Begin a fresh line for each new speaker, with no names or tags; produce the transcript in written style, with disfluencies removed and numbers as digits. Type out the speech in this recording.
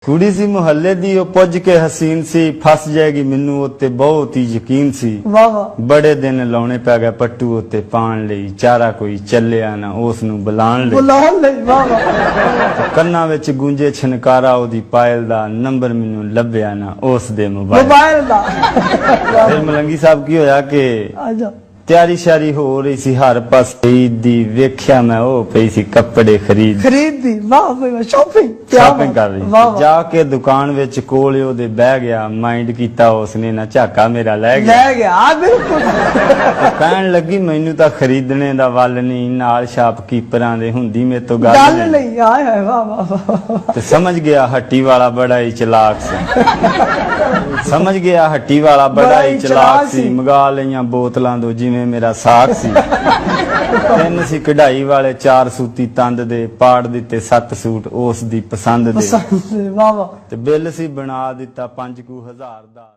ਕੁੜੀ ਸੀ ਮੁਹੱਲੇ ਦੀ ਉਹ ਪੁੱਜ ਕੇ ਹਸੀਨ ਸੀ ਫਸ ਜਾਏਗੀ ਮੈਨੂੰ ਉੱਤੇ ਬਹੁਤ ਹੀ ਯਕੀਨ ਸੀ
ਵਾਹ ਵਾਹ
ਬੜੇ ਦਿਨ ਲਾਉਣੇ ਪੈ ਗਏ ਪੱਟੂ ਉੱਤੇ ਪਾਣ ਲਈ ਚਾਰਾ ਕੋਈ ਚੱਲਿਆ ਨਾ ਉਸ ਨੂੰ ਬੁਲਾਉਣ ਲਈ
ਵਾਹ ਵਾਹ
ਕੰਨਾਂ ਵਿੱਚ ਗੂੰਜੇ ਛਨਕਾਰਾ ਉਹਦੀ ਪਾਇਲ ਦਾ ਨੰਬਰ ਮੈਨੂੰ ਲੱਭਿਆ ਨਾ ਉਸ ਦੇ
ਮੋਬਾਈਲ ਦਾ
ਫਿਰ ਮਲੰਗੀ ਸਾਹਿਬ ਕੀ ਹੋਇਆ ਕਿ
ਆਜਾ
ਤਿਆਰੀ ਸ਼ਾਰੀ ਹੋ ਰਹੀ ਸੀ ਹਰ ਪਾਸੇ ਈਦ ਦੀ ਵੇਖਿਆ ਮੈਂ ਉਹ ਪਈ ਸੀ ਕੱਪੜੇ
ਖਰੀਦਦੀ ਵਾਹ ਵਾਹ
ਸ਼ਾਪਿੰਗ ਕਰ ਰਹੀ ਸੀ ਜਾ ਕੇ ਦੁਕਾਨ ਵਿੱਚ ਕੋਲ ਉਹਦੇ ਬਹਿ ਗਿਆ ਮਾਈਂਡ ਕੀਤਾ ਉਸਨੇ ਨਾ ਝਾਕਾ ਮੇਰਾ ਲੈ
ਗਿਆ ਬਿਲਕੁਲ
ਕਹਿਣ ਲੱਗੀ ਮੈਨੂੰ ਤਾਂ ਖਰੀਦਣੇ ਦਾ ਵੱਲ ਨਹੀਂ ਨਾਲ ਸ਼ਾਪਕੀਪਰਾਂ ਦੇ ਹੁੰਦੀ ਮੇਰੇ ਤੋਂ ਗੱਲ
ਨਹੀਂ ਆਏ ਹਾਏ ਵਾਹ ਵਾਹ
ਤੇ ਸਮਝ ਗਿਆ ਹੱਟੀ ਵਾਲਾ ਬੜਾ ਹੀ ਚਲਾਕ ਸੀ ਸਮਝ ਗਿਆ ਹੱਟੀ ਵਾਲਾ ਬੜਾ ਹੀ ਚਲਾਕ ਸੀ ਮੰਗਾ ਲਈਆਂ ਬੋਤਲਾਂ ਦੋ ਜਿਵੇਂ ਮੇਰਾ ਸਾਖ ਸੀ 3 ਸੀ ਕਢਾਈ ਵਾਲੇ 4 ਸੂਤੀ ਤੰਦ ਦੇ ਪਾੜ ਦਿੱਤੇ 7 ਸੂਟ ਉਸ ਦੀ ਪਸੰਦ ਦੇ
ਵਾਹ ਵਾਹ
ਤੇ ਬਿੱਲ ਸੀ ਬਣਾ ਦਿੱਤਾ 5,000 ਦਾ